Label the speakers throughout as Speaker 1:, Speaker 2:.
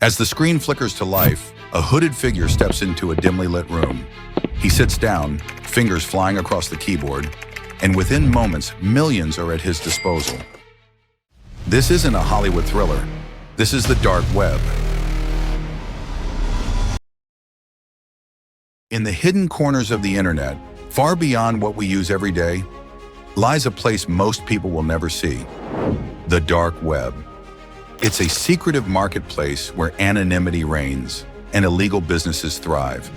Speaker 1: As the screen flickers to life, a hooded figure steps into a dimly lit room. He sits down, fingers flying across the keyboard, and within moments, millions are at his disposal. This isn't a Hollywood thriller. This is the dark web. In the hidden corners of the internet, far beyond what we use every day, lies a place most people will never see: the dark web. It's a secretive marketplace where anonymity reigns and illegal businesses thrive.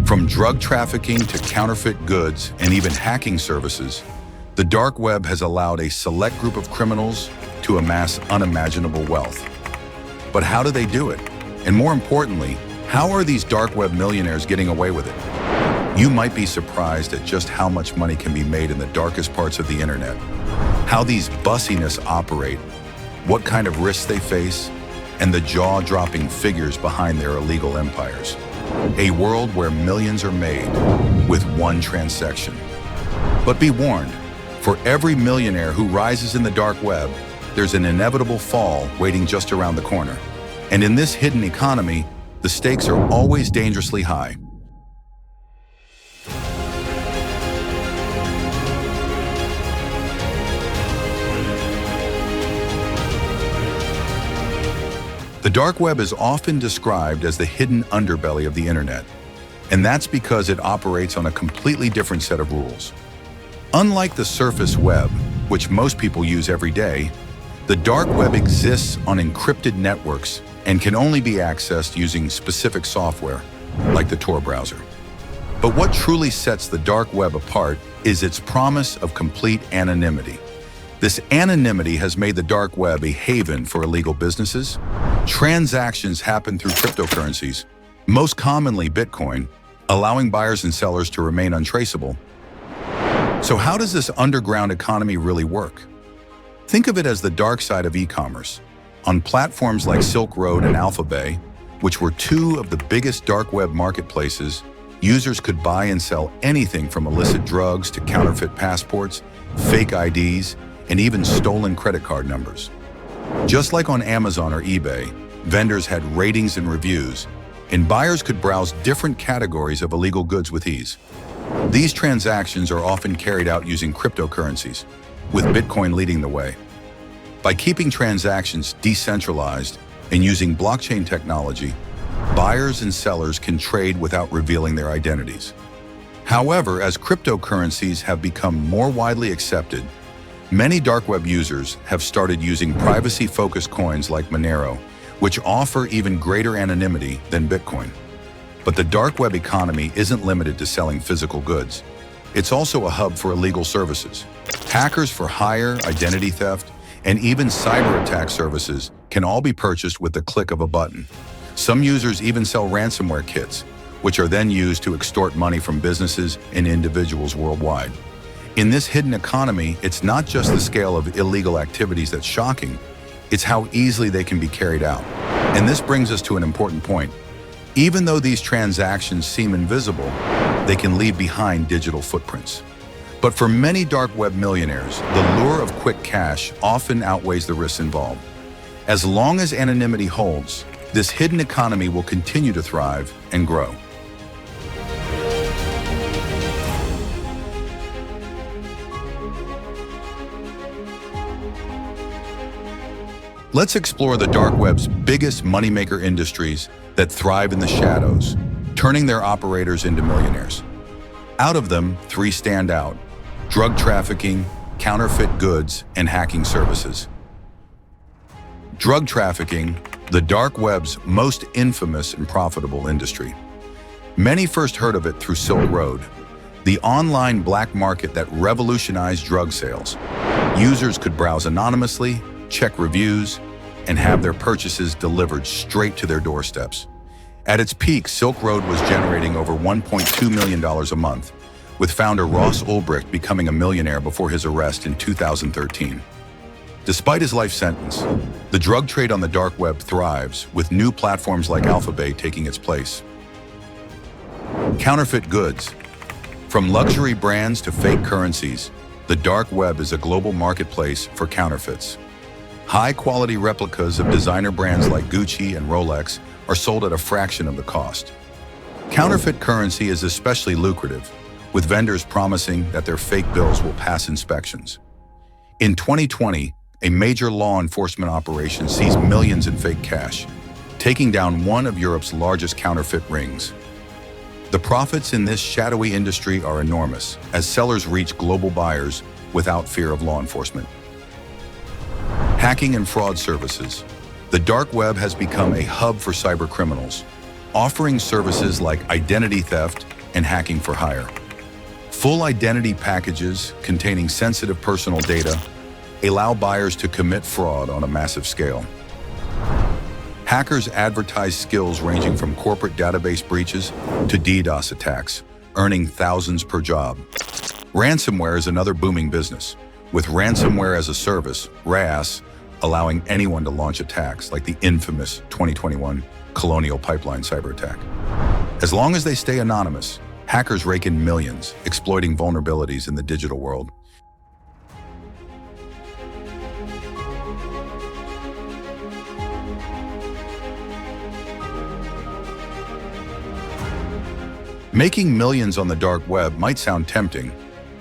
Speaker 1: From drug trafficking to counterfeit goods and even hacking services, the dark web has allowed a select group of criminals to amass unimaginable wealth. But how do they do it? And more importantly, how are these dark web millionaires getting away with it? You might be surprised at just how much money can be made in the darkest parts of the internet, how these bussiness operate, what kind of risks they face, and the jaw-dropping figures behind their illegal empires. A world where millions are made with one transaction. But be warned, for every millionaire who rises in the dark web, there's an inevitable fall waiting just around the corner. And in this hidden economy, the stakes are always dangerously high. The dark web is often described as the hidden underbelly of the internet, and that's because it operates on a completely different set of rules. Unlike the surface web, which most people use every day, the dark web exists on encrypted networks and can only be accessed using specific software, like the Tor browser. But what truly sets the dark web apart is its promise of complete anonymity. This anonymity has made the dark web a haven for illegal businesses. Transactions happen through cryptocurrencies, most commonly Bitcoin, allowing buyers and sellers to remain untraceable. So how does this underground economy really work? Think of it as the dark side of e-commerce. On platforms like Silk Road and Alphabet, which were two of the biggest dark web marketplaces, users could buy and sell anything from illicit drugs to counterfeit passports, fake IDs, and even stolen credit card numbers. Just like on Amazon or eBay, vendors had ratings and reviews, and buyers could browse different categories of illegal goods with ease. These transactions are often carried out using cryptocurrencies, with Bitcoin leading the way. By keeping transactions decentralized and using blockchain technology, buyers and sellers can trade without revealing their identities. However, as cryptocurrencies have become more widely accepted, many dark web users have started using privacy-focused coins like Monero, which offer even greater anonymity than Bitcoin. But the dark web economy isn't limited to selling physical goods. It's also a hub for illegal services. Hackers for hire, identity theft, and even cyber attack services can all be purchased with the click of a button. Some users even sell ransomware kits, which are then used to extort money from businesses and individuals worldwide. In this hidden economy, it's not just the scale of illegal activities that's shocking, it's how easily they can be carried out. And this brings us to an important point. Even though these transactions seem invisible, they can leave behind digital footprints. But for many dark web millionaires, the lure of quick cash often outweighs the risks involved. As long as anonymity holds, this hidden economy will continue to thrive and grow. Let's explore the dark web's biggest moneymaker industries that thrive in the shadows, turning their operators into millionaires. Out of them, three stand out: drug trafficking, counterfeit goods, and hacking services. Drug trafficking, the dark web's most infamous and profitable industry. Many first heard of it through Silk Road, the online black market that revolutionized drug sales. Users could browse anonymously, check reviews, and have their purchases delivered straight to their doorsteps. At its peak, Silk Road was generating over $1.2 million a month, with founder Ross Ulbricht becoming a millionaire before his arrest in 2013. Despite his life sentence, the drug trade on the dark web thrives, with new platforms like Alphabet taking its place. Counterfeit goods. From luxury brands to fake currencies, the dark web is a global marketplace for counterfeits. High-quality replicas of designer brands like Gucci and Rolex are sold at a fraction of the cost. Counterfeit currency is especially lucrative, with vendors promising that their fake bills will pass inspections. In 2020, a major law enforcement operation seized millions in fake cash, taking down one of Europe's largest counterfeit rings. The profits in this shadowy industry are enormous, as sellers reach global buyers without fear of law enforcement. Hacking and fraud services. The dark web has become a hub for cybercriminals, offering services like identity theft and hacking for hire. Full identity packages containing sensitive personal data allow buyers to commit fraud on a massive scale. Hackers advertise skills ranging from corporate database breaches to DDoS attacks, earning thousands per job. Ransomware is another booming business, with ransomware as a service, RaaS, allowing anyone to launch attacks like the infamous 2021 Colonial Pipeline cyber attack. As long as they stay anonymous, hackers rake in millions, exploiting vulnerabilities in the digital world. Making millions on the dark web might sound tempting,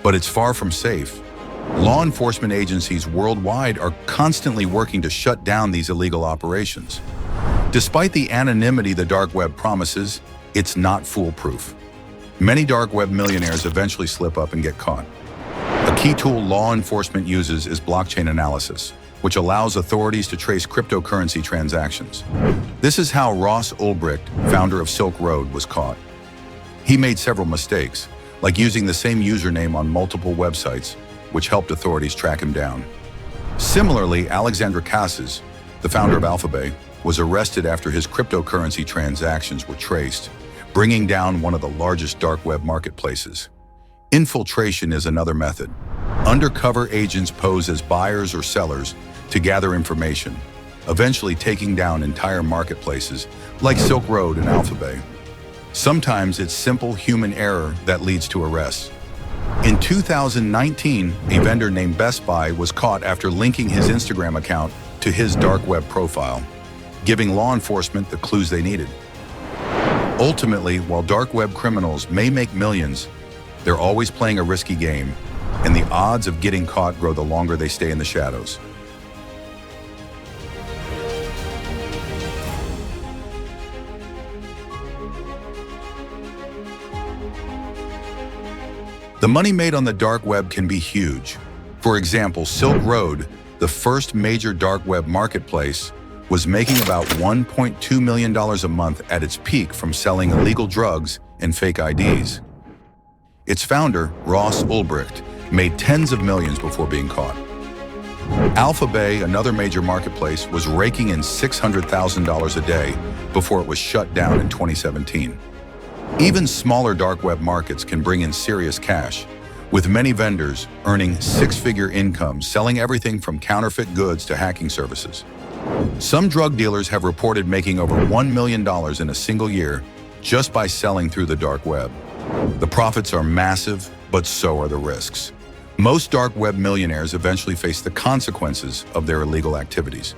Speaker 1: but it's far from safe. Law enforcement agencies worldwide are constantly working to shut down these illegal operations. Despite the anonymity the dark web promises, it's not foolproof. Many dark web millionaires eventually slip up and get caught. A key tool law enforcement uses is blockchain analysis, which allows authorities to trace cryptocurrency transactions. This is how Ross Ulbricht, founder of Silk Road, was caught. He made several mistakes, like using the same username on multiple websites, which helped authorities track him down. Similarly, Alexandre Casas, the founder of Alphabet, was arrested after his cryptocurrency transactions were traced, bringing down one of the largest dark web marketplaces. Infiltration is another method. Undercover agents pose as buyers or sellers to gather information, eventually taking down entire marketplaces like Silk Road and Alphabet. Sometimes it's simple human error that leads to arrests. In 2019, a vendor named Best Buy was caught after linking his Instagram account to his dark web profile, giving law enforcement the clues they needed. Ultimately, while dark web criminals may make millions, they're always playing a risky game, and the odds of getting caught grow the longer they stay in the shadows. The money made on the dark web can be huge. For example, Silk Road, the first major dark web marketplace, was making about $1.2 million a month at its peak from selling illegal drugs and fake IDs. Its founder, Ross Ulbricht, made tens of millions before being caught. Alphabet, another major marketplace, was raking in $600,000 a day before it was shut down in 2017. Even smaller dark web markets can bring in serious cash, with many vendors earning six-figure incomes selling everything from counterfeit goods to hacking services. Some drug dealers have reported making over $1 million in a single year just by selling through the dark web. The profits are massive, but so are the risks. Most dark web millionaires eventually face the consequences of their illegal activities.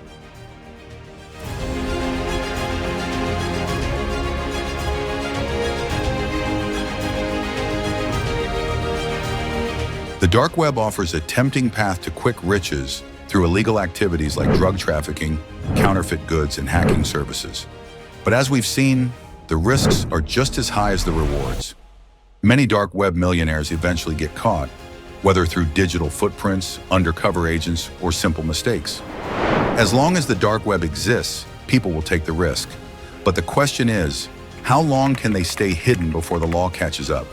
Speaker 1: The dark web offers a tempting path to quick riches through illegal activities like drug trafficking, counterfeit goods, and hacking services. But as we've seen, the risks are just as high as the rewards. Many dark web millionaires eventually get caught, whether through digital footprints, undercover agents, or simple mistakes. As long as the dark web exists, people will take the risk. But the question is, how long can they stay hidden before the law catches up?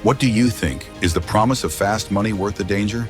Speaker 1: What do you think? Is the promise of fast money worth the danger?